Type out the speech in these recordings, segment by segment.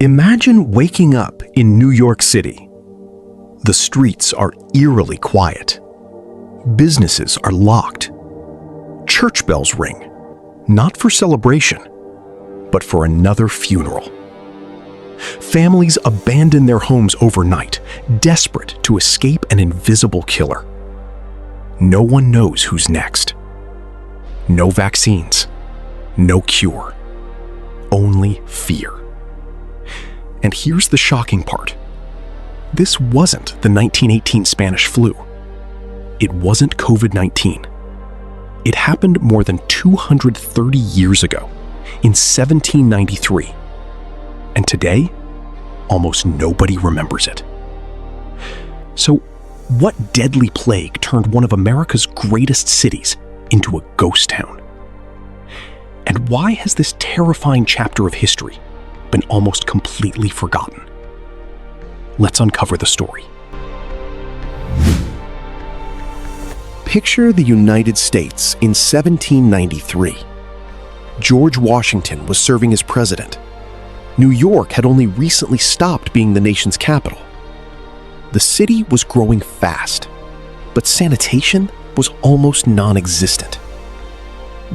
Imagine waking up in New York City. The streets are eerily quiet. Businesses are locked. Church bells ring, not for celebration, but for another funeral. Families abandon their homes overnight, desperate to escape an invisible killer. No one knows who's next. No vaccines, no cure, only fear. And here's the shocking part. This wasn't the 1918 Spanish flu. It wasn't COVID-19. It happened more than 230 years ago, in 1793. And today, almost nobody remembers it. So, what deadly plague turned one of America's greatest cities into a ghost town? And why has this terrifying chapter of history been almost completely forgotten? Let's uncover the story. Picture the United States in 1793. George Washington was serving as president. New York had only recently stopped being the nation's capital. The city was growing fast, but sanitation was almost non-existent.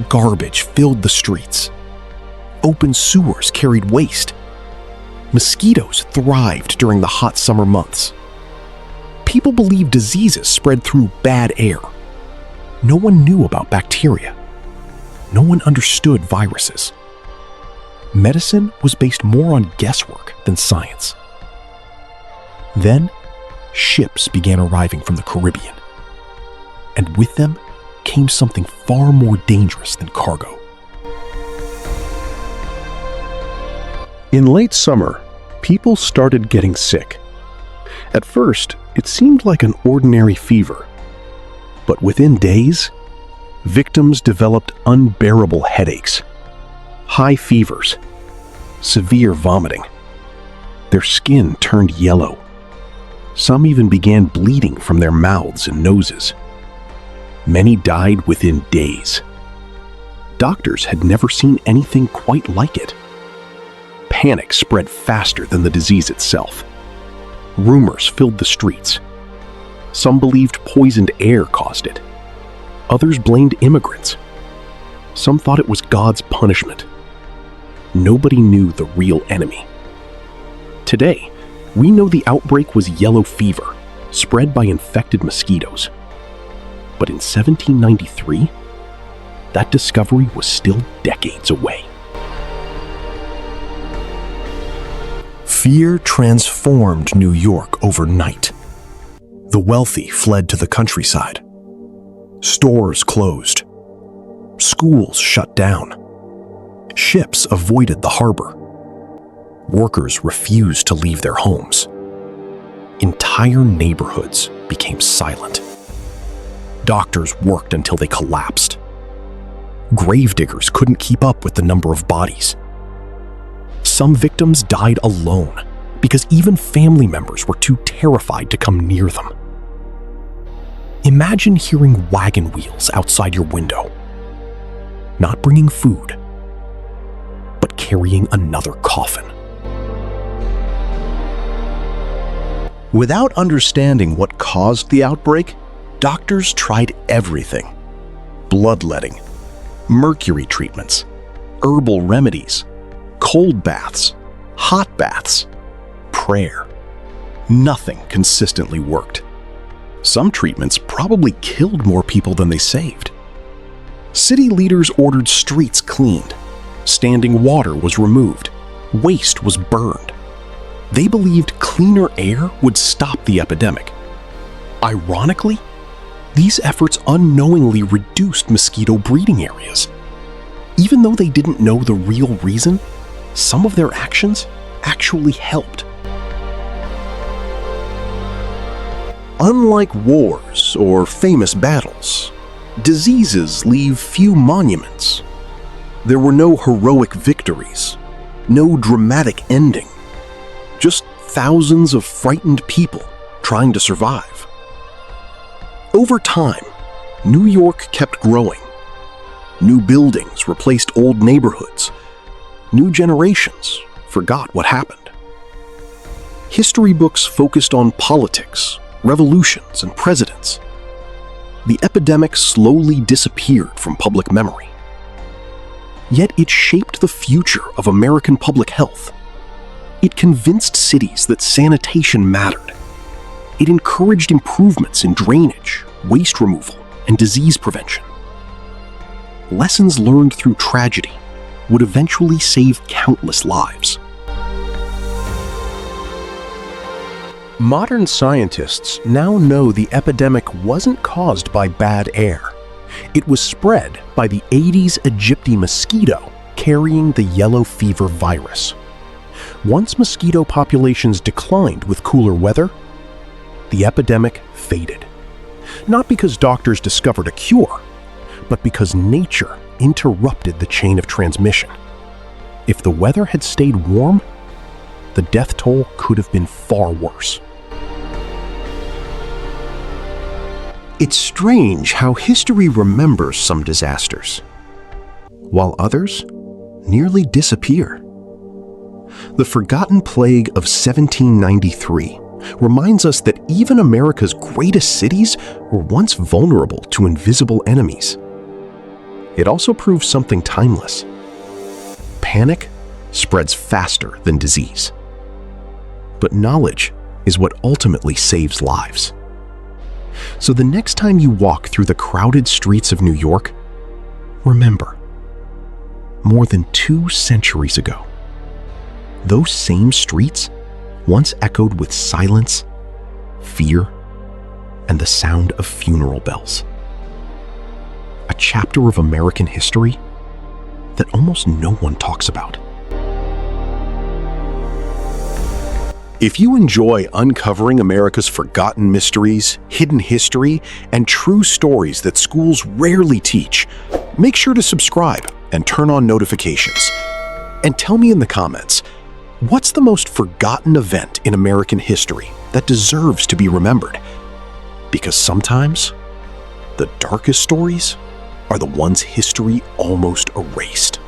Garbage filled the streets. Open sewers carried waste. Mosquitoes thrived during the hot summer months. People believed diseases spread through bad air. No one knew about bacteria. No one understood viruses. Medicine was based more on guesswork than science. Then, ships began arriving from the Caribbean. And with them came something far more dangerous than cargo. In late summer, people started getting sick. At first, it seemed like an ordinary fever. But within days, victims developed unbearable headaches, high fevers, severe vomiting. Their skin turned yellow. Some even began bleeding from their mouths and noses. Many died within days. Doctors had never seen anything quite like it. Panic spread faster than the disease itself. Rumors filled the streets. Some believed poisoned air caused it. Others blamed immigrants. Some thought it was God's punishment. Nobody knew the real enemy. Today, we know the outbreak was yellow fever, spread by infected mosquitoes. But in 1793, that discovery was still decades away. Fear transformed New York overnight. The wealthy fled to the countryside. Stores closed. Schools shut down. Ships avoided the harbor. Workers refused to leave their homes. Entire neighborhoods became silent. Doctors worked until they collapsed. Gravediggers couldn't keep up with the number of bodies. Some victims died alone because even family members were too terrified to come near them. Imagine hearing wagon wheels outside your window, not bringing food, but carrying another coffin. Without understanding what caused the outbreak, doctors tried everything: bloodletting, mercury treatments, herbal remedies, cold baths, hot baths, prayer. Nothing consistently worked. Some treatments probably killed more people than they saved. City leaders ordered streets cleaned. Standing water was removed. Waste was burned. They believed cleaner air would stop the epidemic. Ironically, these efforts unknowingly reduced mosquito breeding areas. Even though they didn't know the real reason, some of their actions actually helped. Unlike wars or famous battles, diseases leave few monuments. There were no heroic victories, no dramatic ending, just thousands of frightened people trying to survive. Over time, New York kept growing. New buildings replaced old neighborhoods. New generations forgot what happened. History books focused on politics, revolutions, and presidents. The epidemic slowly disappeared from public memory. Yet it shaped the future of American public health. It convinced cities that sanitation mattered. It encouraged improvements in drainage, waste removal, and disease prevention. Lessons learned through tragedy would eventually save countless lives. Modern scientists now know the epidemic wasn't caused by bad air. It was spread by the Aedes aegypti mosquito carrying the yellow fever virus. Once mosquito populations declined with cooler weather, the epidemic faded. Not because doctors discovered a cure, but because nature interrupted the chain of transmission. If the weather had stayed warm, the death toll could have been far worse. It's strange how history remembers some disasters, while others nearly disappear. The forgotten plague of 1793 reminds us that even America's greatest cities were once vulnerable to invisible enemies. It also proves something timeless. Panic spreads faster than disease. But knowledge is what ultimately saves lives. So the next time you walk through the crowded streets of New York, remember, more than 2 centuries ago, those same streets once echoed with silence, fear, and the sound of funeral bells. A chapter of American history that almost no one talks about. If you enjoy uncovering America's forgotten mysteries, hidden history, and true stories that schools rarely teach, make sure to subscribe and turn on notifications. And tell me in the comments, what's the most forgotten event in American history that deserves to be remembered? Because sometimes, the darkest stories are the ones history almost erased.